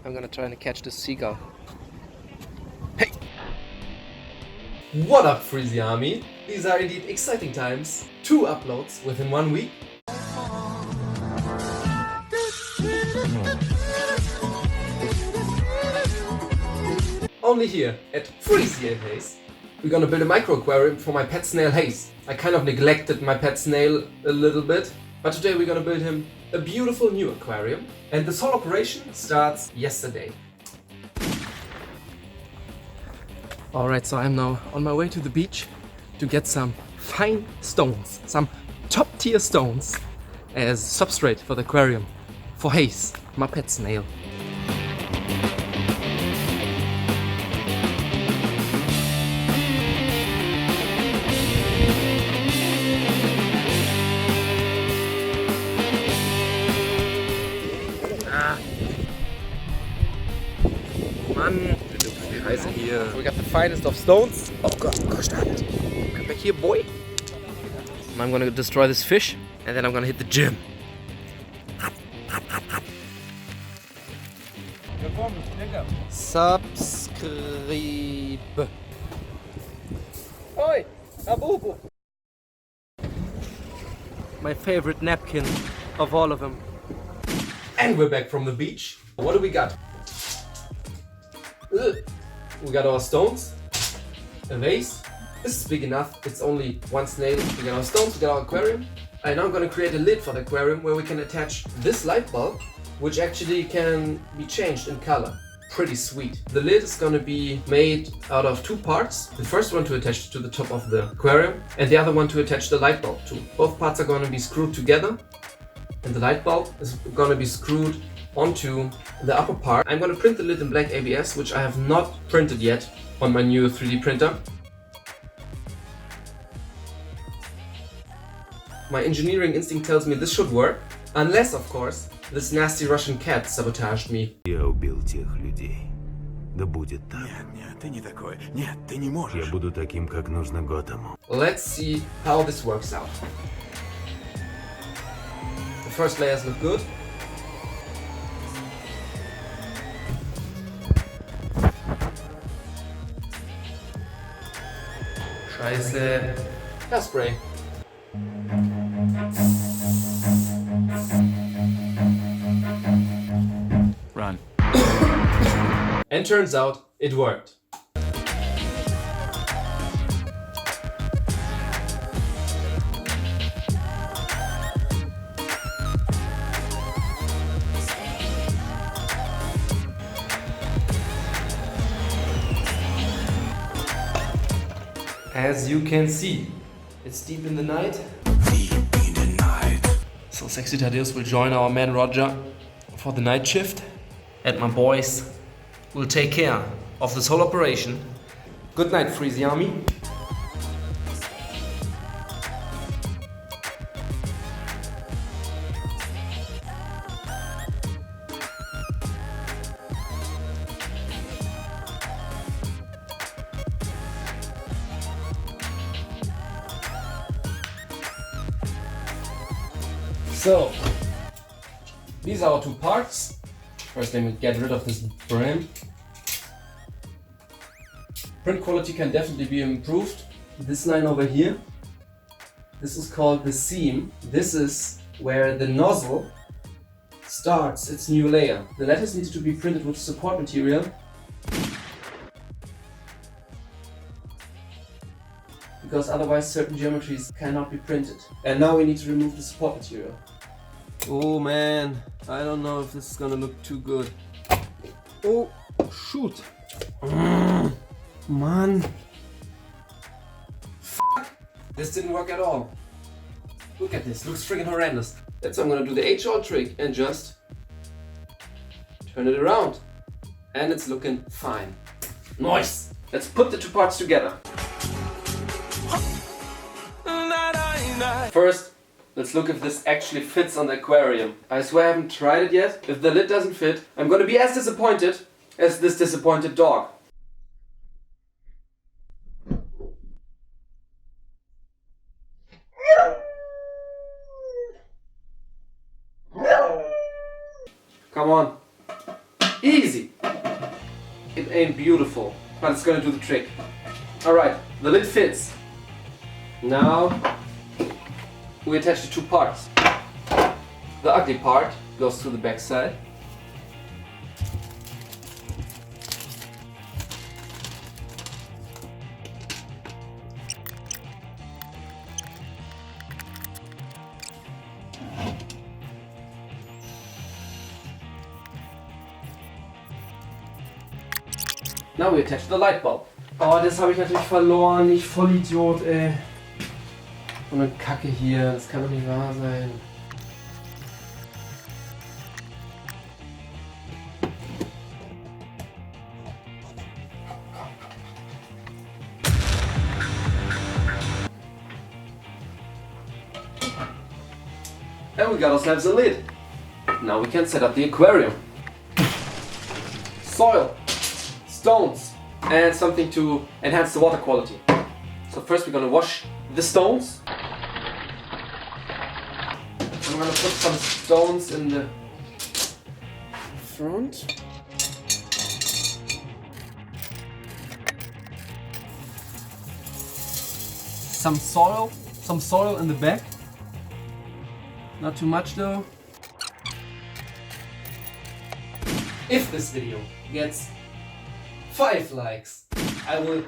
I'm gonna try and catch this seagull. Hey! What up, Freezy Army? These are indeed exciting times. 2 uploads within 1 week. Only here at Freezy and Haze. We're gonna build a micro aquarium for my pet snail Haze. I kind of neglected my pet snail a little bit, but today we're gonna build him a beautiful new aquarium. And this whole operation starts yesterday. Alright, so I'm now on my way to the beach to get some fine stones, some top tier stones as substrate for the aquarium for Haze, my pet snail. Mann, wie heiß hier? We got the finest of stones. Oh God, gosh, come back here, boy. I'm gonna destroy this fish and then I'm gonna hit the gym. Subscribe. Oi, Abubu. My favorite napkin of all of them. And we're back from the beach. What do we got? We got our stones, a vase. This is big enough, it's only one snail. We got our stones, we got our aquarium. And now I'm gonna create a lid for the aquarium where we can attach this light bulb, which actually can be changed in color. Pretty sweet. The lid is gonna be made out of 2 parts. The first one to attach to the top of the aquarium and the other one to attach the light bulb to. Both parts are gonna be screwed together and the light bulb is gonna be screwed onto the upper part. I'm gonna print the lid in black ABS, which I have not printed yet on my new 3D printer. My engineering instinct tells me this should work, unless, of course, this nasty Russian cat sabotaged me. Я убил тех людей. Да будет так. Нет, ты не такой. Нет, ты не можешь. Я буду таким, как нужно Готэму. Let's see how this works out. The first layers look good. Scheiße. Hairspray. Run. And turns out it worked. As you can see, it's deep in the night. Deep in the night. So Sexy Tadeus will join our man Roger for the night shift. And my boys will take care of this whole operation. Good night, Freezy Army. So, these are our 2 parts. First, let me get rid of this brim. Print quality can definitely be improved. This line over here, this is called the seam. This is where the nozzle starts its new layer. The letters need to be printed with support material. Because otherwise certain geometries cannot be printed. And now we need to remove the support material. Oh man, I don't know if this is gonna look too good. Oh, shoot. Man. Fuck. This didn't work at all. Look at this, looks freaking horrendous. That's why I'm gonna do the age-old trick and just turn it around. And it's looking fine. Nice. Let's put the 2 parts together. First, let's look if this actually fits on the aquarium. I swear I haven't tried it yet. If the lid doesn't fit, I'm gonna be as disappointed as this disappointed dog. Come on. Easy. It ain't beautiful, but it's gonna do the trick. Alright, the lid fits. Now we attach the two parts. The ugly part goes to the back side. Now we attach the light bulb. Oh, das habe ich natürlich verloren. Ich Vollidiot, ey. So eine Kacke hier. Das kann doch nicht wahr sein. And we got ourselves a lid. Now we can set up the aquarium. Soil, stones, and something to enhance the water quality. So first we're gonna wash the stones. I'm gonna put some stones in the front. Some soil in the back. Not too much though. If this video gets 5 likes, I will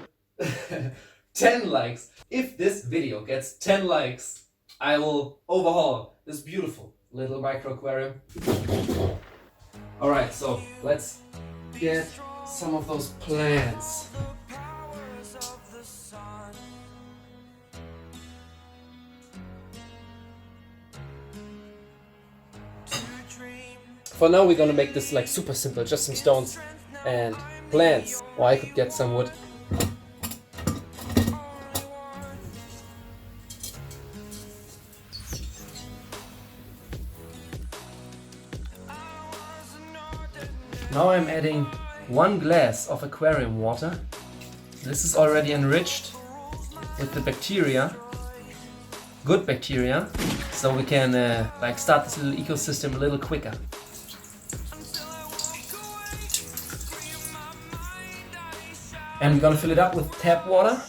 10 likes. If this video gets 10 likes, I will overhaul this beautiful little micro aquarium. Alright, so let's get some of those plants. For now we're gonna make this like super simple, just some stones and plants. Or I could get some wood. Now I'm adding 1 glass of aquarium water. This is already enriched with the bacteria, good bacteria, so we can like start this little ecosystem a little quicker. And we're gonna fill it up with tap water.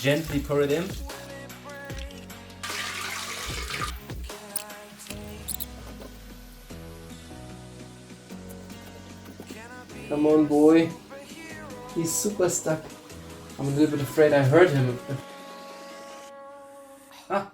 Gently pour it in. Come on, boy. He's super stuck. I'm a little bit afraid I hurt him. Ah.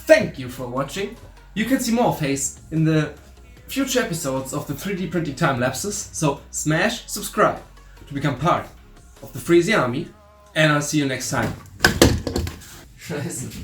Thank you for watching. You can see more of Haze in the future episodes of the 3D printing time lapses, so smash subscribe to become part of the Freezy army, and I'll see you next time. Scheiße.